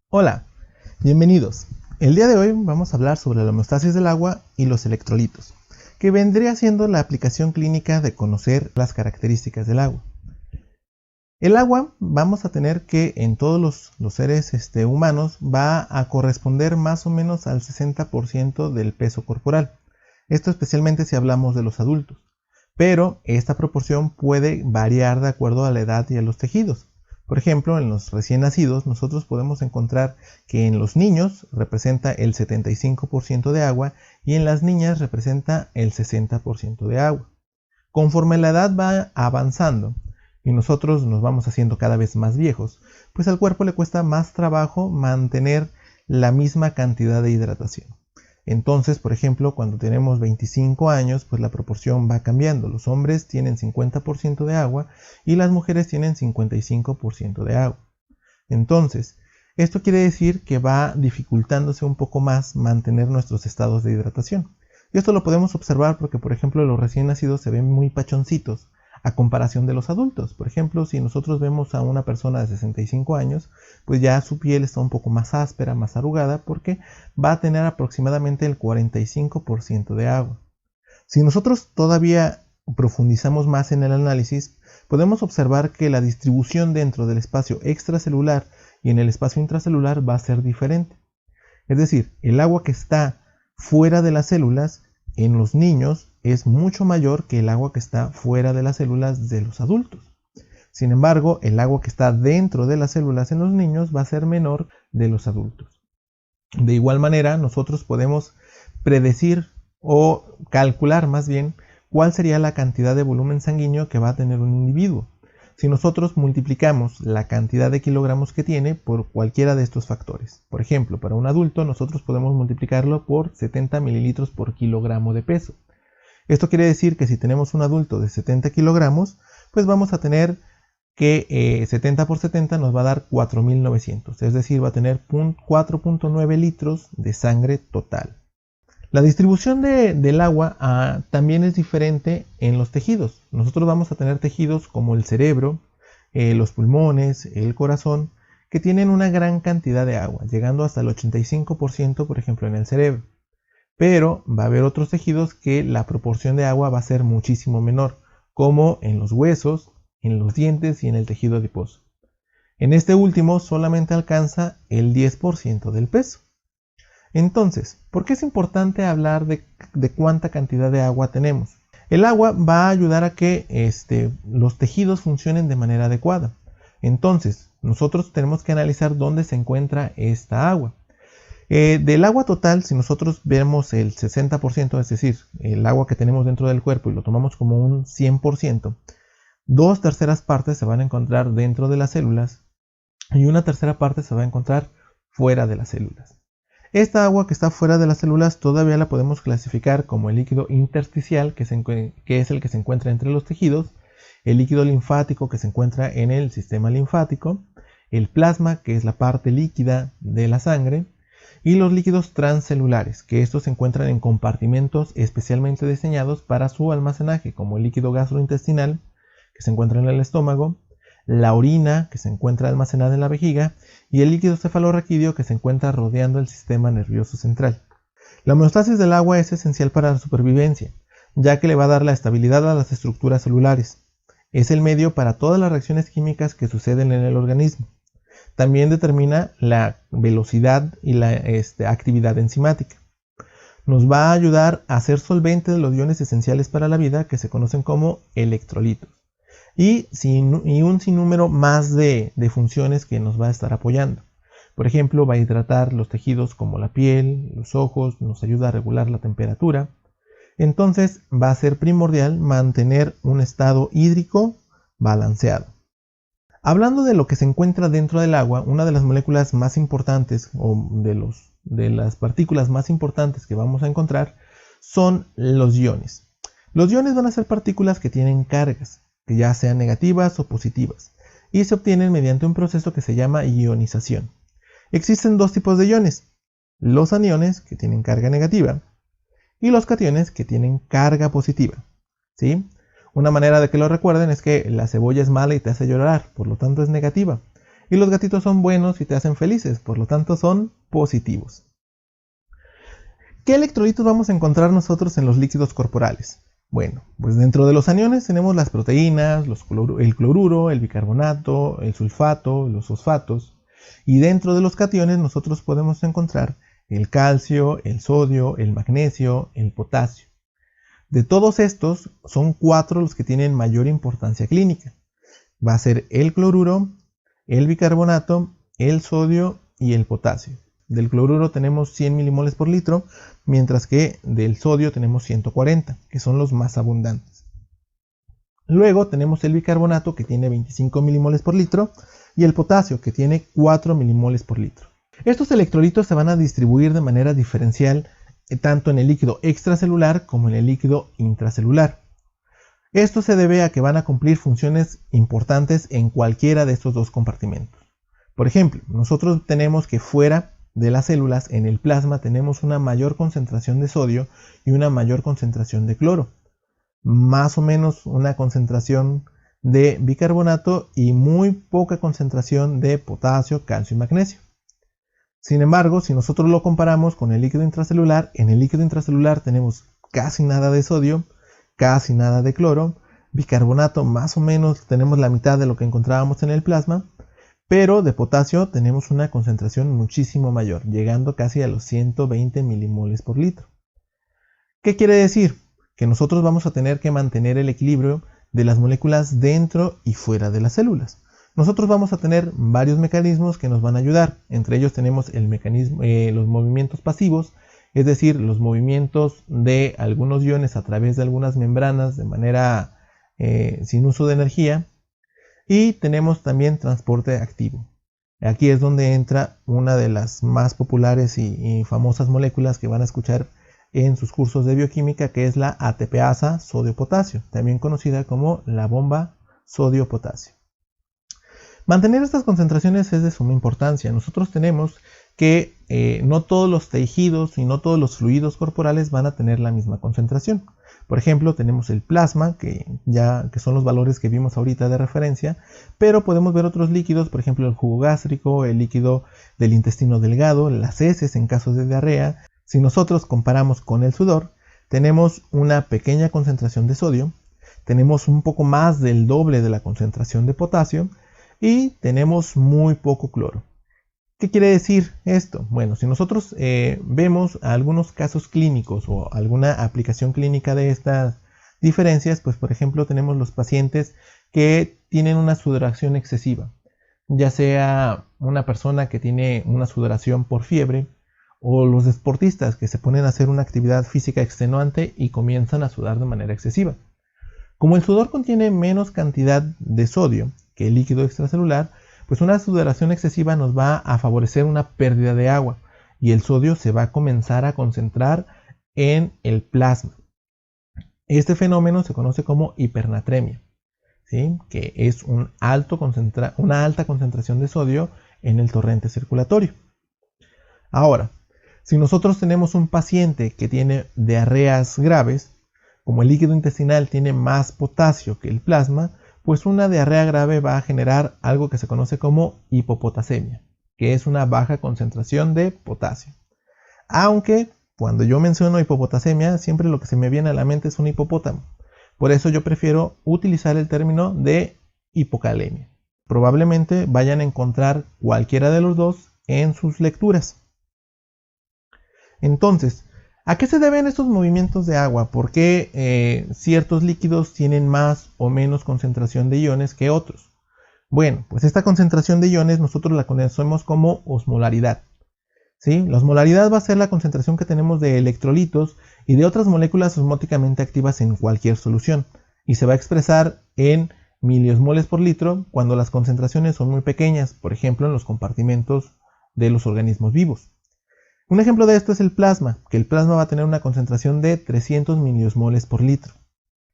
Hola, bienvenidos. El día de hoy vamos a hablar sobre la homeostasis del agua y los electrolitos, que vendría siendo la aplicación clínica de conocer las características del agua. El agua vamos a tener que en todos los seres humanos va a corresponder más o menos al 60% del peso corporal. Esto especialmente si hablamos de los adultos, pero esta proporción puede variar de acuerdo a la edad y a los tejidos. Por ejemplo, en los recién nacidos nosotros podemos encontrar que en los niños representa el 75% de agua y en las niñas representa el 60% de agua. Conforme la edad va avanzando y nosotros nos vamos haciendo cada vez más viejos, pues al cuerpo le cuesta más trabajo mantener la misma cantidad de hidratación. Entonces, por ejemplo, cuando tenemos 25 años, pues la proporción va cambiando. Los hombres tienen 50% de agua y las mujeres tienen 55% de agua. Entonces, esto quiere decir que va dificultándose un poco más mantener nuestros estados de hidratación. Y esto lo podemos observar porque, por ejemplo, los recién nacidos se ven muy pachoncitos a comparación de los adultos. Por ejemplo, si nosotros vemos a una persona de 65 años, pues ya su piel está un poco más áspera, más arrugada, porque va a tener aproximadamente el 45% de agua. Si nosotros todavía profundizamos más en el análisis, podemos observar que la distribución dentro del espacio extracelular y en el espacio intracelular va a ser diferente. Es decir, el agua que está fuera de las células en los niños es mucho mayor que el agua que está fuera de las células de los adultos. Sin embargo, el agua que está dentro de las células en los niños va a ser menor de los adultos. De igual manera, nosotros podemos predecir o calcular más bien cuál sería la cantidad de volumen sanguíneo que va a tener un individuo si nosotros multiplicamos la cantidad de kilogramos que tiene por cualquiera de estos factores. Por ejemplo, para un adulto nosotros podemos multiplicarlo por 70 mililitros por kilogramo de peso. Esto quiere decir que si tenemos un adulto de 70 kilogramos, pues vamos a tener que 70 por 70 nos va a dar 4.900, es decir, va a tener 4.9 litros de sangre total. La distribución del agua también es diferente en los tejidos. Nosotros vamos a tener tejidos como el cerebro, los pulmones, el corazón, que tienen una gran cantidad de agua, llegando hasta el 85%, por ejemplo, en el cerebro. Pero va a haber otros tejidos que la proporción de agua va a ser muchísimo menor, como en los huesos, en los dientes y en el tejido adiposo. En este último solamente alcanza el 10% del peso. Entonces, ¿por qué es importante hablar de cuánta cantidad de agua tenemos? El agua va a ayudar a que los tejidos funcionen de manera adecuada. Entonces, nosotros tenemos que analizar dónde se encuentra esta agua. Del agua total, si nosotros vemos el 60%, es decir, el agua que tenemos dentro del cuerpo y lo tomamos como un 100%, 2/3 partes se van a encontrar dentro de las células y 1/3 parte se va a encontrar fuera de las células. Esta agua que está fuera de las células todavía la podemos clasificar como el líquido intersticial, que es el que se encuentra entre los tejidos, el líquido linfático que se encuentra en el sistema linfático, el plasma, que es la parte líquida de la sangre, y los líquidos transcelulares, que estos se encuentran en compartimentos especialmente diseñados para su almacenaje, como el líquido gastrointestinal, que se encuentra en el estómago, la orina, que se encuentra almacenada en la vejiga, y el líquido cefalorraquídeo, que se encuentra rodeando el sistema nervioso central. La homeostasis del agua es esencial para la supervivencia, ya que le va a dar la estabilidad a las estructuras celulares. Es el medio para todas las reacciones químicas que suceden en el organismo. También determina la velocidad y la actividad enzimática. Nos va a ayudar a ser solvente de los iones esenciales para la vida, que se conocen como electrolitos. Y un sinnúmero más de funciones que nos va a estar apoyando. Por ejemplo, va a hidratar los tejidos como la piel, los ojos, nos ayuda a regular la temperatura. Entonces va a ser primordial mantener un estado hídrico balanceado. Hablando de lo que se encuentra dentro del agua, una de las moléculas más importantes o de las partículas más importantes que vamos a encontrar son los iones. Los iones van a ser partículas que tienen cargas, que ya sean negativas o positivas, y se obtienen mediante un proceso que se llama ionización. Existen dos tipos de iones, los aniones, que tienen carga negativa, y los cationes, que tienen carga positiva. ¿Sí? Una manera de que lo recuerden es que la cebolla es mala y te hace llorar, por lo tanto es negativa. y los gatitos son buenos y te hacen felices, por lo tanto son positivos. ¿Qué electrolitos vamos a encontrar nosotros en los líquidos corporales? Bueno, pues dentro de los aniones tenemos las proteínas, el cloruro, el bicarbonato, el sulfato, los fosfatos, y dentro de los cationes nosotros podemos encontrar el calcio, el sodio, el magnesio, el potasio. De todos estos, son 4 los que tienen mayor importancia clínica. Va a ser el cloruro, el bicarbonato, el sodio y el potasio. Del cloruro tenemos 100 milimoles por litro, mientras que del sodio tenemos 140, que son los más abundantes. Luego tenemos el bicarbonato, que tiene 25 milimoles por litro, y el potasio, que tiene 4 milimoles por litro. Estos electrolitos se van a distribuir de manera diferencial tanto en el líquido extracelular como en el líquido intracelular. Esto se debe a que van a cumplir funciones importantes en cualquiera de estos dos compartimentos. Por ejemplo, nosotros tenemos que fuera de las células, en el plasma, tenemos una mayor concentración de sodio y una mayor concentración de cloro. Más o menos una concentración de bicarbonato y muy poca concentración de potasio, calcio y magnesio. Sin embargo, si nosotros lo comparamos con el líquido intracelular, en el líquido intracelular tenemos casi nada de sodio, casi nada de cloro, bicarbonato más o menos tenemos la mitad de lo que encontrábamos en el plasma, pero de potasio tenemos una concentración muchísimo mayor, llegando casi a los 120 milimoles por litro. ¿Qué quiere decir? Que nosotros vamos a tener que mantener el equilibrio de las moléculas dentro y fuera de las células. Nosotros vamos a tener varios mecanismos que nos van a ayudar. Entre ellos tenemos los movimientos pasivos, es decir, los movimientos de algunos iones a través de algunas membranas de manera sin uso de energía. Y tenemos también transporte activo. Aquí es donde entra una de las más populares y famosas moléculas que van a escuchar en sus cursos de bioquímica, que es la ATPasa sodio-potasio, también conocida como la bomba sodio-potasio. Mantener estas concentraciones es de suma importancia. Nosotros tenemos que no todos los tejidos y no todos los fluidos corporales van a tener la misma concentración. Por ejemplo, tenemos el plasma, que son los valores que vimos ahorita de referencia, pero podemos ver otros líquidos, por ejemplo el jugo gástrico, el líquido del intestino delgado, las heces en casos de diarrea. Si nosotros comparamos con el sudor, tenemos una pequeña concentración de sodio, tenemos un poco más del doble de la concentración de potasio y tenemos muy poco cloro. ¿Qué quiere decir esto? Bueno, si nosotros vemos algunos casos clínicos o alguna aplicación clínica de estas diferencias, pues por ejemplo tenemos los pacientes que tienen una sudoración excesiva, ya sea una persona que tiene una sudoración por fiebre o los deportistas que se ponen a hacer una actividad física extenuante y comienzan a sudar de manera excesiva. Como el sudor contiene menos cantidad de sodio que el líquido extracelular, pues una sudoración excesiva nos va a favorecer una pérdida de agua y el sodio se va a comenzar a concentrar en el plasma. Este fenómeno se conoce como hipernatremia, ¿sí? Que es una alta concentración de sodio en el torrente circulatorio. Ahora, si nosotros tenemos un paciente que tiene diarreas graves, como el líquido intestinal tiene más potasio que el plasma, pues una diarrea grave va a generar algo que se conoce como hipopotasemia, que es una baja concentración de potasio. Aunque cuando yo menciono hipopotasemia, siempre lo que se me viene a la mente es un hipopótamo. Por eso yo prefiero utilizar el término de hipocalemia. Probablemente vayan a encontrar cualquiera de los dos en sus lecturas. Entonces, ¿a qué se deben estos movimientos de agua? ¿Por qué ciertos líquidos tienen más o menos concentración de iones que otros? Bueno, pues esta concentración de iones nosotros la conocemos como osmolaridad, ¿sí? La osmolaridad va a ser la concentración que tenemos de electrolitos y de otras moléculas osmóticamente activas en cualquier solución y se va a expresar en miliosmoles por litro cuando las concentraciones son muy pequeñas, por ejemplo en los compartimentos de los organismos vivos. Un ejemplo de esto es el plasma, que el plasma va a tener una concentración de 300 miliosmoles por litro.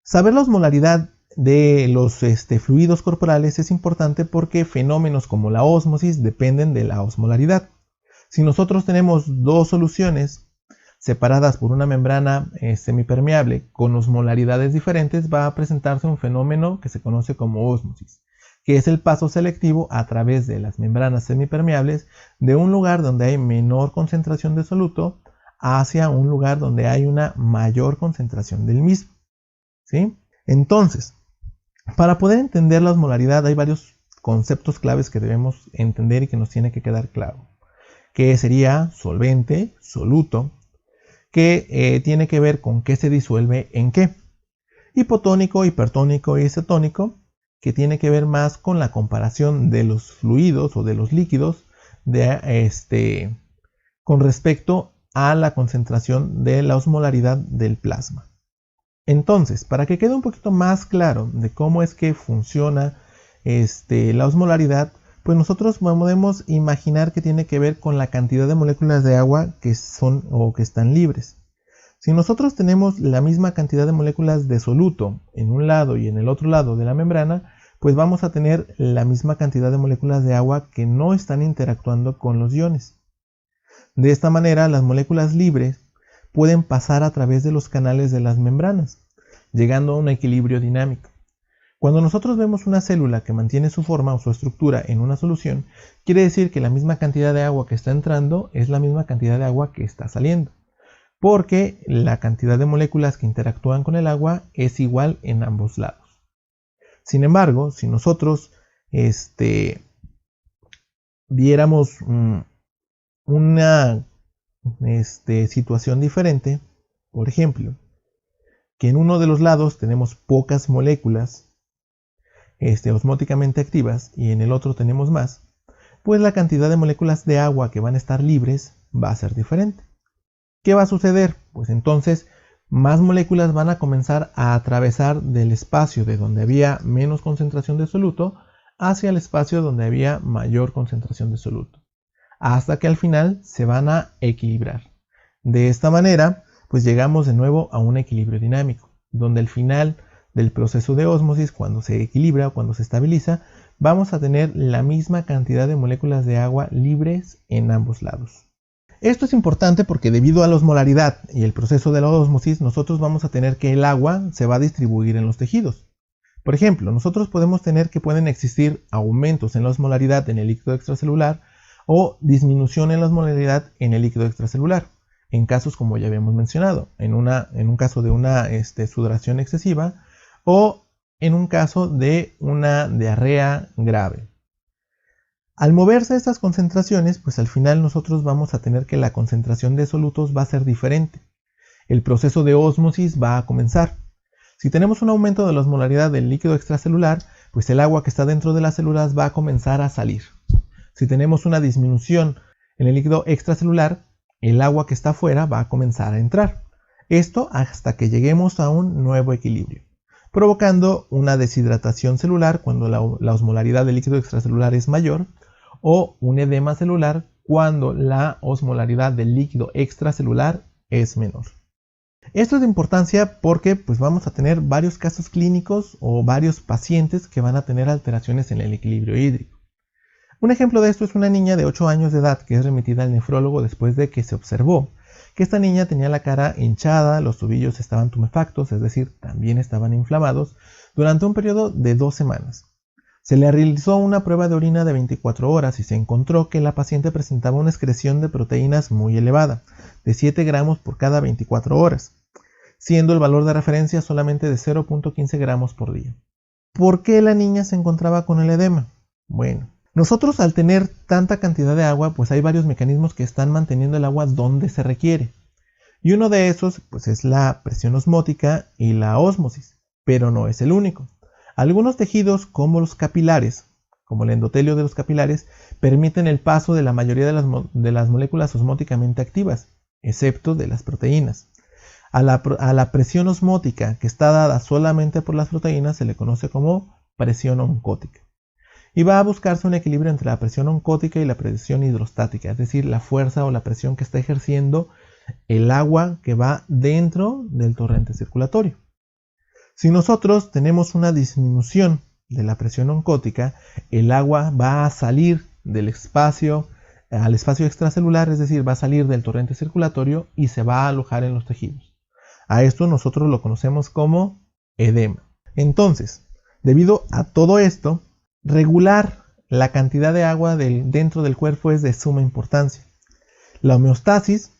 Saber la osmolaridad de los fluidos corporales es importante porque fenómenos como la ósmosis dependen de la osmolaridad. Si nosotros tenemos dos soluciones separadas por una membrana semipermeable con osmolaridades diferentes, va a presentarse un fenómeno que se conoce como ósmosis. que es el paso selectivo a través de las membranas semipermeables de un lugar donde hay menor concentración de soluto hacia un lugar donde hay una mayor concentración del mismo, ¿sí? Entonces, para poder entender la osmolaridad hay varios conceptos claves que debemos entender y que nos tiene que quedar claro, que sería solvente, soluto, que tiene que ver con qué se disuelve en qué, hipotónico, hipertónico y cetónico, que tiene que ver más con la comparación de los fluidos o de los líquidos con respecto a la concentración de la osmolaridad del plasma. Entonces, para que quede un poquito más claro de cómo es que funciona la osmolaridad, pues nosotros podemos imaginar que tiene que ver con la cantidad de moléculas de agua que son o que están libres. Si nosotros tenemos la misma cantidad de moléculas de soluto en un lado y en el otro lado de la membrana, pues vamos a tener la misma cantidad de moléculas de agua que no están interactuando con los iones. De esta manera, las moléculas libres pueden pasar a través de los canales de las membranas, llegando a un equilibrio dinámico. Cuando nosotros vemos una célula que mantiene su forma o su estructura en una solución, quiere decir que la misma cantidad de agua que está entrando es la misma cantidad de agua que está saliendo, porque la cantidad de moléculas que interactúan con el agua es igual en ambos lados. Sin embargo, si nosotros viéramos una situación diferente, por ejemplo, que en uno de los lados tenemos pocas moléculas osmóticamente activas y en el otro tenemos más, pues la cantidad de moléculas de agua que van a estar libres va a ser diferente. ¿Qué va a suceder? Pues entonces más moléculas van a comenzar a atravesar del espacio de donde había menos concentración de soluto hacia el espacio donde había mayor concentración de soluto, hasta que al final se van a equilibrar. De esta manera, pues llegamos de nuevo a un equilibrio dinámico, donde al final del proceso de ósmosis, cuando se equilibra o cuando se estabiliza, vamos a tener la misma cantidad de moléculas de agua libres en ambos lados. Esto es importante porque debido a la osmolaridad y el proceso de la ósmosis, nosotros vamos a tener que el agua se va a distribuir en los tejidos. Por ejemplo, nosotros podemos tener que pueden existir aumentos en la osmolaridad en el líquido extracelular o disminución en la osmolaridad en el líquido extracelular, en casos como ya habíamos mencionado, en un caso de una sudoración excesiva o en un caso de una diarrea grave. Al moverse estas concentraciones, pues al final nosotros vamos a tener que la concentración de solutos va a ser diferente. El proceso de ósmosis va a comenzar. Si tenemos un aumento de la osmolaridad del líquido extracelular, pues el agua que está dentro de las células va a comenzar a salir. Si tenemos una disminución en el líquido extracelular, el agua que está afuera va a comenzar a entrar. Esto hasta que lleguemos a un nuevo equilibrio, provocando una deshidratación celular cuando la osmolaridad del líquido extracelular es mayor, o un edema celular cuando la osmolaridad del líquido extracelular es menor. Esto es de importancia porque pues, vamos a tener varios casos clínicos o varios pacientes que van a tener alteraciones en el equilibrio hídrico. Un ejemplo de esto es una niña de 8 años de edad que es remitida al nefrólogo después de que se observó que esta niña tenía la cara hinchada, los tobillos estaban tumefactos, es decir, también estaban inflamados, durante un periodo de 2 semanas. Se le realizó una prueba de orina de 24 horas y se encontró que la paciente presentaba una excreción de proteínas muy elevada, de 7 gramos por cada 24 horas, siendo el valor de referencia solamente de 0.15 gramos por día. ¿Por qué la niña se encontraba con el edema? Bueno, nosotros al tener tanta cantidad de agua, pues hay varios mecanismos que están manteniendo el agua donde se requiere. Y uno de esos, pues es la presión osmótica y la ósmosis, pero no es el único. Algunos tejidos, como los capilares, como el endotelio de los capilares, permiten el paso de la mayoría de las moléculas osmóticamente activas, excepto de las proteínas. A la presión osmótica, que está dada solamente por las proteínas, se le conoce como presión oncótica. Y va a buscarse un equilibrio entre la presión oncótica y la presión hidrostática, es decir, la fuerza o la presión que está ejerciendo el agua que va dentro del torrente circulatorio. Si nosotros tenemos una disminución de la presión oncótica, el agua va a salir del espacio al espacio extracelular, es decir, va a salir del torrente circulatorio y se va a alojar en los tejidos. A esto nosotros lo conocemos como edema. Entonces, debido a todo esto, Regular la cantidad de agua dentro del cuerpo es de suma importancia. La homeostasis,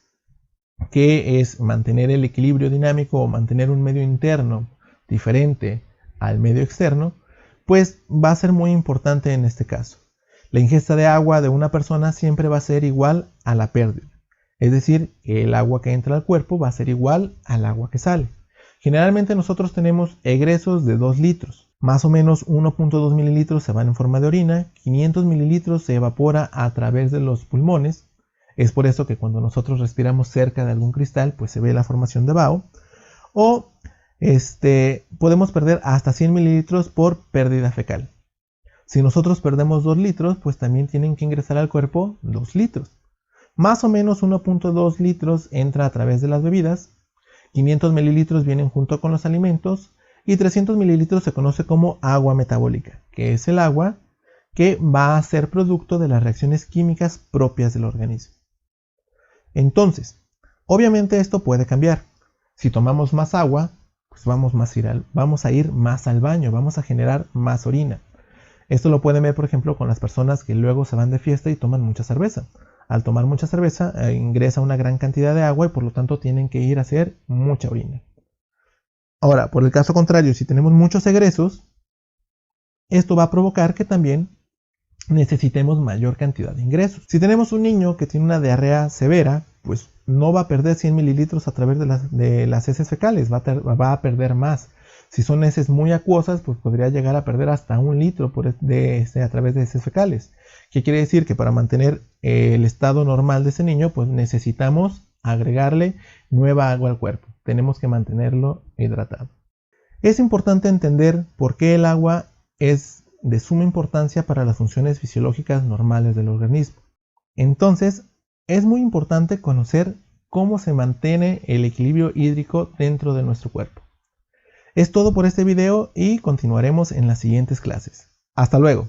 que es mantener el equilibrio dinámico o mantener un medio interno diferente al medio externo, pues va a ser muy importante en este caso. La ingesta de agua de una persona siempre va a ser igual a la pérdida. Es decir, el agua que entra al cuerpo va a ser igual al agua que sale. Generalmente nosotros tenemos egresos de 2 litros. Más o menos 1.2 mililitros se van en forma de orina, 500 mililitros se evapora a través de los pulmones. Es por eso que cuando nosotros respiramos cerca de algún cristal, pues se ve la formación de vaho. O podemos perder hasta 100 mililitros por pérdida fecal. Si nosotros perdemos 2 litros, pues también tienen que ingresar al cuerpo 2 litros. Más o menos 1.2 litros entra a través de las bebidas, 500 mililitros vienen junto con los alimentos y 300 mililitros se conoce como agua metabólica, que es el agua que va a ser producto de las reacciones químicas propias del organismo. Entonces, obviamente esto puede cambiar. Si tomamos más agua, pues vamos a ir más al baño, vamos a generar más orina. Esto lo pueden ver, por ejemplo, con las personas que luego se van de fiesta y toman mucha cerveza. Al tomar mucha cerveza ingresa una gran cantidad de agua y por lo tanto tienen que ir a hacer mucha orina. Ahora, por el caso contrario, si tenemos muchos egresos, esto va a provocar que también necesitemos mayor cantidad de ingresos. Si tenemos un niño que tiene una diarrea severa, pues no va a perder 100 mililitros a través de las heces fecales, va a perder más. Si son heces muy acuosas, pues podría llegar a perder hasta 1 litro a través de heces fecales. ¿Qué quiere decir? Que para mantener el estado normal de ese niño, pues necesitamos agregarle nueva agua al cuerpo. Tenemos que mantenerlo hidratado. Es importante entender por qué el agua es de suma importancia para las funciones fisiológicas normales del organismo. Entonces, es muy importante conocer cómo se mantiene el equilibrio hídrico dentro de nuestro cuerpo. Es todo por este video y continuaremos en las siguientes clases. ¡Hasta luego!